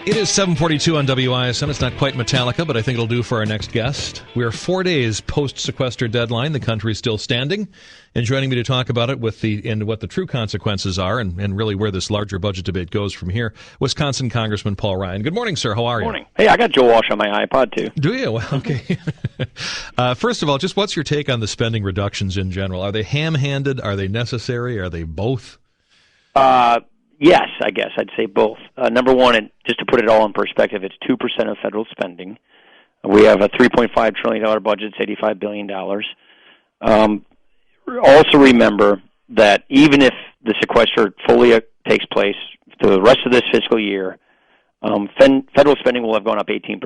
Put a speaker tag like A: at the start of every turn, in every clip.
A: It is 7:42 on WISN. It's not quite Metallica, but I think it'll do for our next guest. We are 4 days post-sequester deadline. The country is still standing. And joining me to talk about it and what the true consequences are and really where this larger budget debate goes from here, Wisconsin Congressman Paul Ryan. Good morning, sir. How are you?
B: Good morning. Hey, I got Joe Walsh on my iPod, too.
A: Do you? Well, okay. First of all, just what's your take on the spending reductions in general? Are they ham-handed? Are they necessary? Are they both?
B: Yes, I guess I'd say both. Number one, and just to put it all in perspective, it's 2% of federal spending. We have a $3.5 trillion budget. It's $85 billion. Also remember that even if the sequester fully takes place for the rest of this fiscal year, federal spending will have gone up 18%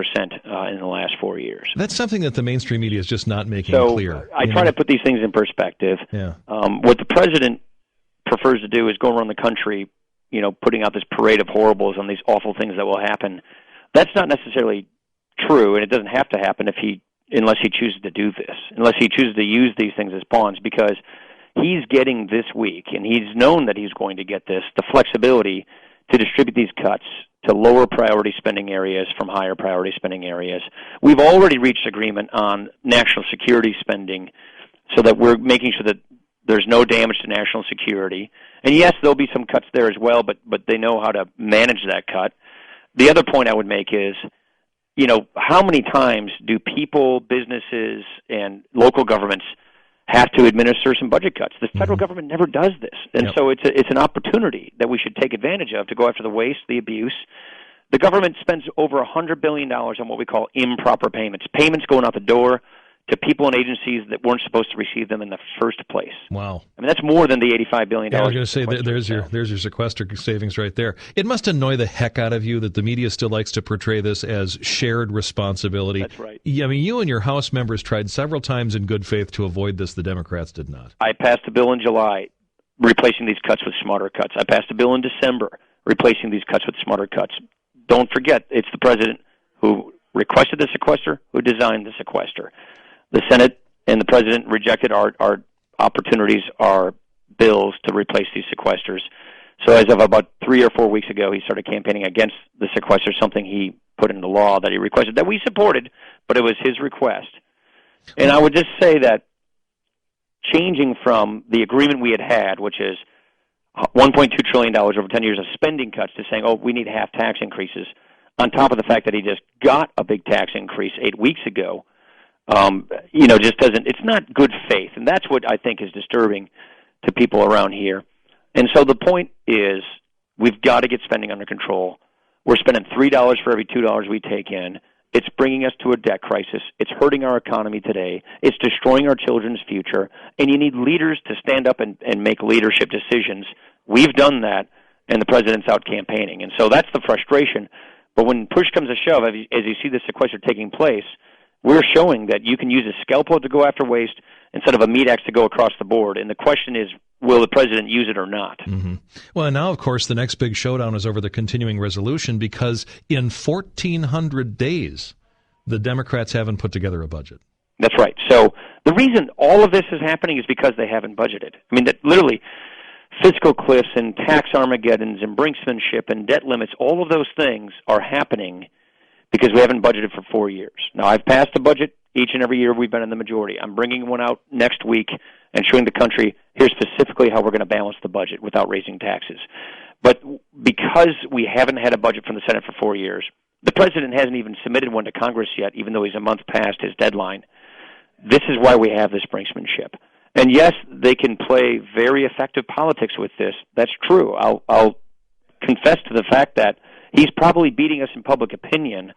B: in the last 4 years.
A: That's something that the mainstream media is just not making clear.
B: I try to put these things in perspective.
A: Yeah.
B: What the president prefers to do is go around the country, putting out this parade of horribles and these awful things that will happen. That's not necessarily true, and it doesn't have to happen unless he chooses to do this, unless he chooses to use these things as pawns, because he's getting this week, and he's known that he's going to get this, the flexibility to distribute these cuts to lower priority spending areas from higher priority spending areas. We've already reached agreement on national security spending so that we're making sure that there's no damage to national security. And yes, there'll be some cuts there as well, but they know how to manage that cut. The other point I would make is, how many times do people, businesses, and local governments have to administer some budget cuts? The federal government never does this. And so it's an opportunity that we should take advantage of to go after the waste, the abuse. The government spends over $100 billion on what we call improper payments, payments going out the door to people and agencies that weren't supposed to receive them in the first place.
A: Wow.
B: I mean, that's more than the $85 billion.
A: Yeah, I was going to say, there's your sequester savings right there. It must annoy the heck out of you that the media still likes to portray this as shared responsibility.
B: That's right.
A: Yeah, I mean, you and your House members tried several times in good faith to avoid this. The Democrats did not.
B: I passed a bill in July replacing these cuts with smarter cuts. I passed a bill in December replacing these cuts with smarter cuts. Don't forget, it's the president who requested the sequester, who designed the sequester. The Senate and the President rejected our opportunities, our bills to replace these sequesters. So as of about 3 or 4 weeks ago, he started campaigning against the sequester, something he put into law that he requested, that we supported, but it was his request. And I would just say that changing from the agreement we had, which is $1.2 trillion over 10 years of spending cuts, to saying, we need half tax increases, on top of the fact that he just got a big tax increase 8 weeks ago, just doesn't, it's not good faith. And that's what I think is disturbing to people around here. And so the point is, we've got to get spending under control. We're spending $3 for every $2 we take in. It's bringing us to a debt crisis. It's hurting our economy today. It's destroying our children's future. And you need leaders to stand up and make leadership decisions. We've done that, and the president's out campaigning. And so that's the frustration. But when push comes to shove, as you see the sequester taking place, we're showing that you can use a scalpel to go after waste instead of a meat axe to go across the board. And the question is, will the president use it or not?
A: Mm-hmm. Well, and now, of course, the next big showdown is over the continuing resolution, because in 1,400 days, the Democrats haven't put together a budget.
B: That's right. So the reason all of this is happening is because they haven't budgeted. I mean, that literally, fiscal cliffs and tax Armageddons and brinksmanship and debt limits, all of those things are happening because we haven't budgeted for 4 years. Now, I've passed a budget each and every year we've been in the majority. I'm bringing one out next week and showing the country, here's specifically how we're going to balance the budget without raising taxes. But because we haven't had a budget from the Senate for 4 years, the president hasn't even submitted one to Congress yet, even though he's a month past his deadline. This is why we have this brinksmanship. And yes, they can play very effective politics with this. That's true. I'll confess to the fact that he's probably beating us in public opinion.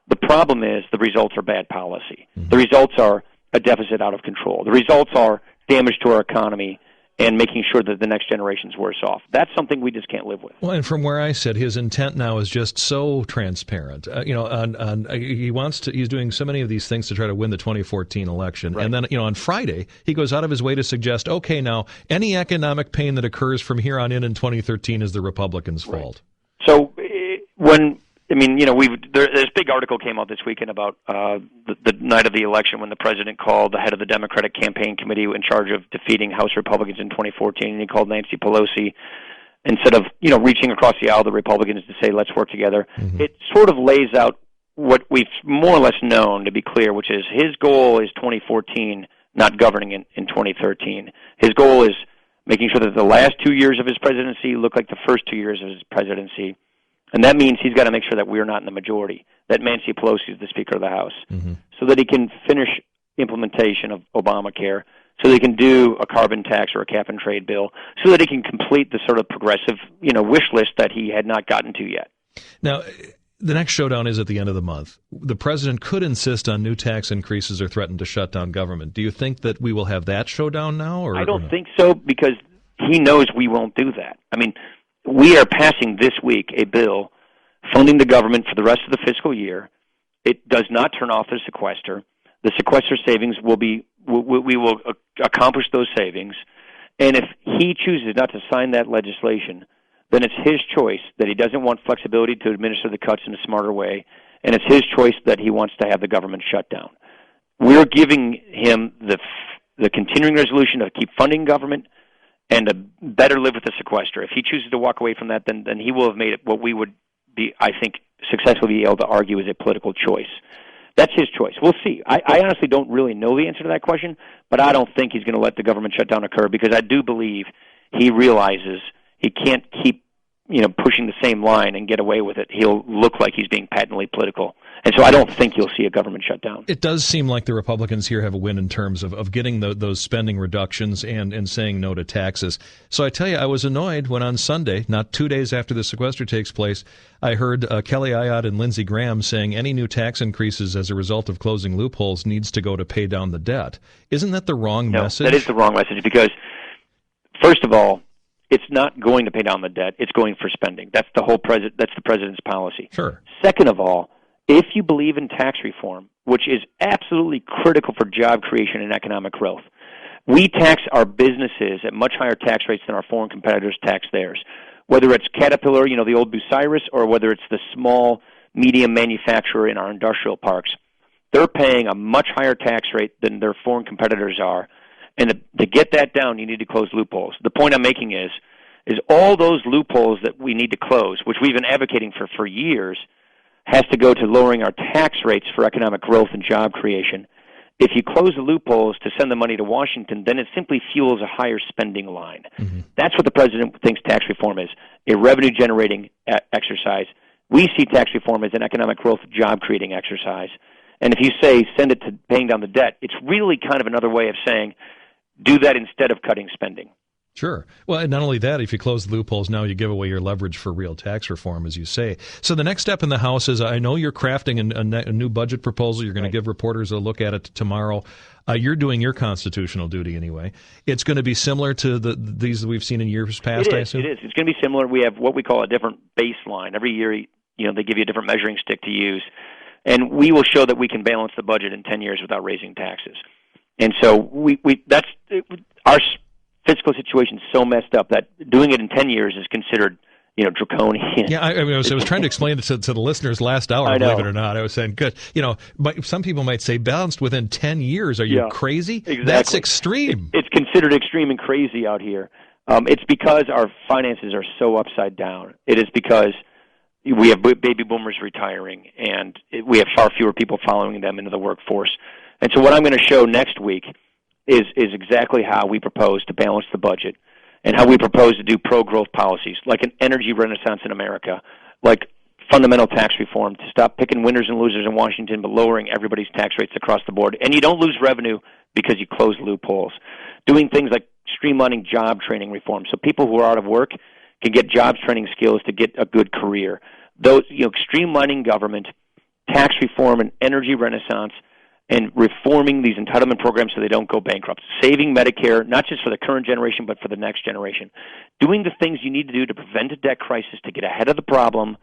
B: The problem is the results are bad policy. Mm-hmm. The results are a deficit out of control. The results are damage to our economy and making sure that the next generation's worse off. That's something we just can't live with.
A: Well, and from where I sit, his intent now is just so transparent. He's doing so many of these things to try to win the 2014 election.
B: Right.
A: And then, on Friday, he goes out of his way to suggest, okay, now, any economic pain that occurs from here on in 2013 is the Republicans' fault.
B: So this big article came out this weekend about the night of the election when the president called the head of the Democratic campaign committee in charge of defeating House Republicans in 2014, and he called Nancy Pelosi instead of, reaching across the aisle to Republicans to say, let's work together.
A: Mm-hmm.
B: It sort of lays out what we've more or less known, to be clear, which is his goal is 2014, not governing in 2013. His goal is making sure that the last 2 years of his presidency look like the first 2 years of his presidency. And that means he's got to make sure that we're not in the majority, that Nancy Pelosi is the Speaker of the House, so that he can finish implementation of Obamacare, so that he can do a carbon tax or a cap-and-trade bill, so that he can complete the sort of progressive, wish list that he had not gotten to yet.
A: Now, the next showdown is at the end of the month. The president could insist on new tax increases or threaten to shut down government. Do you think that we will have that showdown now?
B: I don't think so, because he knows we won't do that. I mean, we are passing this week a bill funding the government for the rest of the fiscal year. It does not turn off the sequester. The sequester savings we will accomplish those savings. And if he chooses not to sign that legislation, then it's his choice that he doesn't want flexibility to administer the cuts in a smarter way, and it's his choice that he wants to have the government shut down. We're giving him the continuing resolution to keep funding government and to better live with the sequester. If he chooses to walk away from that, then he will have made it what we would be, I think, successfully be able to argue is a political choice. That's his choice. We'll see. I honestly don't really know the answer to that question, but I don't think he's going to let the government shutdown occur, because I do believe he realizes he can't keep, pushing the same line and get away with it. He'll look like he's being patently political. And so I don't think you'll see a government shutdown.
A: It does seem like the Republicans here have a win in terms of getting those spending reductions and saying no to taxes. So I tell you, I was annoyed when on Sunday, not 2 days after the sequester takes place, I heard Kelly Ayotte and Lindsey Graham saying any new tax increases as a result of closing loopholes needs to go to pay down the debt. Isn't that the wrong message?
B: That is the wrong message, because, first of all, it's not going to pay down the debt. It's going for spending. That's the president's policy.
A: Sure.
B: Second of all, if you believe in tax reform, which is absolutely critical for job creation and economic growth, we tax our businesses at much higher tax rates than our foreign competitors tax theirs. Whether it's Caterpillar, the old Bucyrus, or whether it's the small, medium manufacturer in our industrial parks, they're paying a much higher tax rate than their foreign competitors are. And to get that down, you need to close loopholes. The point I'm making is all those loopholes that we need to close, which we've been advocating for years, has to go to lowering our tax rates for economic growth and job creation. If you close the loopholes to send the money to Washington, then it simply fuels a higher spending line. Mm-hmm. That's what the president thinks tax reform is, a revenue-generating exercise. We see tax reform as an economic growth, job-creating exercise. And if you say send it to paying down the debt, it's really kind of another way of saying do that instead of cutting spending.
A: Sure. Well, and not only that, if you close the loopholes, now you give away your leverage for real tax reform, as you say. So the next step in the House is, I know you're crafting a new budget proposal. You're going to give reporters a look at it tomorrow. You're doing your constitutional duty anyway. It's going to be similar to these that we've seen in years past, I assume?
B: It is. It's going to be similar. We have what we call a different baseline. Every year, they give you a different measuring stick to use. And we will show that we can balance the budget in 10 years without raising taxes. And so our fiscal situation is so messed up that doing it in 10 years is considered, draconian.
A: Yeah, I was trying to explain it to the listeners last hour, believe it or not. I was saying, good, some people might say balanced within 10 years. Are you crazy?
B: Exactly.
A: That's extreme.
B: It's considered extreme and crazy out here. It's because our finances are so upside down. It is because we have baby boomers retiring, and we have far fewer people following them into the workforce. And so what I'm going to show next week is exactly how we propose to balance the budget and how we propose to do pro-growth policies, like an energy renaissance in America, like fundamental tax reform, to stop picking winners and losers in Washington but lowering everybody's tax rates across the board. And you don't lose revenue because you close loopholes. Doing things like streamlining job training reform so people who are out of work can get jobs training skills to get a good career. Those, streamlining government, tax reform, and energy renaissance, and reforming these entitlement programs so they don't go bankrupt. Saving Medicare, not just for the current generation, but for the next generation. Doing the things you need to do to prevent a debt crisis, to get ahead of the problem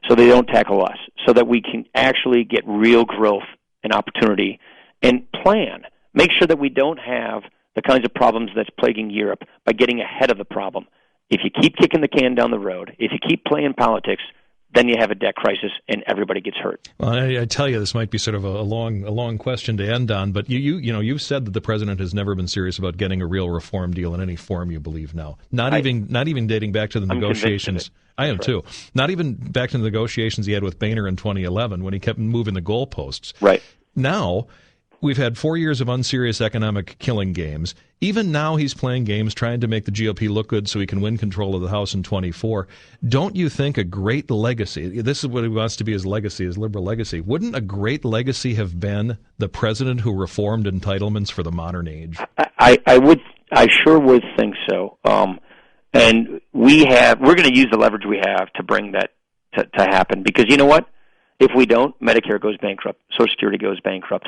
B: so they don't tackle us, so that we can actually get real growth and opportunity and plan. Make sure that we don't have the kinds of problems that's plaguing Europe by getting ahead of the problem. If you keep kicking the can down the road, if you keep playing politics, then you have a debt crisis and everybody gets hurt.
A: Well, I tell you, this might be sort of a long question to end on, but you've said that the president has never been serious about getting a real reform deal in any form you believe now. Not even dating back to the negotiations. I am too. Not even back to the negotiations he had with Boehner in 2011 when he kept moving the goalposts.
B: Right.
A: Now, we've had 4 years of unserious economic killing games. Even now he's playing games trying to make the GOP look good so he can win control of the House in 24. Don't you think a great legacy, this is what he wants to be his legacy, his liberal legacy, wouldn't a great legacy have been the president who reformed entitlements for the modern age?
B: I sure would think so. And we're going to use the leverage we have to bring that to happen, because you know what? If we don't, Medicare goes bankrupt, Social Security goes bankrupt.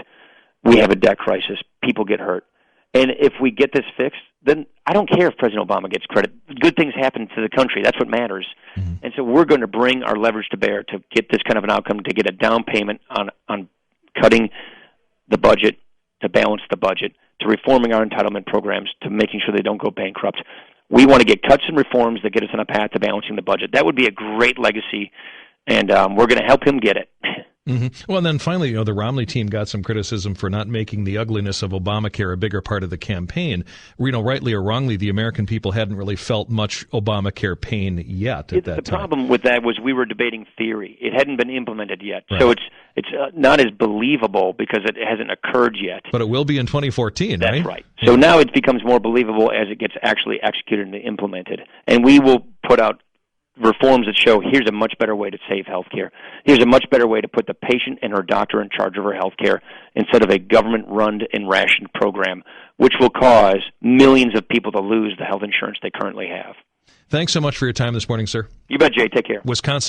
B: We have a debt crisis. People get hurt. And if we get this fixed, then I don't care if President Obama gets credit. Good things happen to the country. That's what matters. Mm-hmm. And so we're going to bring our leverage to bear to get this kind of an outcome, to get a down payment on cutting the budget, to balance the budget, to reforming our entitlement programs, to making sure they don't go bankrupt. We want to get cuts and reforms that get us on a path to balancing the budget. That would be a great legacy, and we're going to help him get it.
A: Mm-hmm. Well, and then finally, the Romney team got some criticism for not making the ugliness of Obamacare a bigger part of the campaign. Rightly or wrongly, the American people hadn't really felt much Obamacare pain yet at that time.
B: The problem with that was we were debating theory. It hadn't been implemented yet. Right. So it's not as believable because it hasn't occurred yet.
A: But it will be in 2014,
B: right?
A: That's
B: right. So now it becomes more believable as it gets actually executed and implemented. And we will put out reforms that show here's a much better way to save health care. Here's a much better way to put the patient and her doctor in charge of her health care instead of a government-run and rationed program, which will cause millions of people to lose the health insurance they currently have.
A: Thanks so much for your time this morning, sir.
B: You bet, Jay. Take care.
A: Wisconsin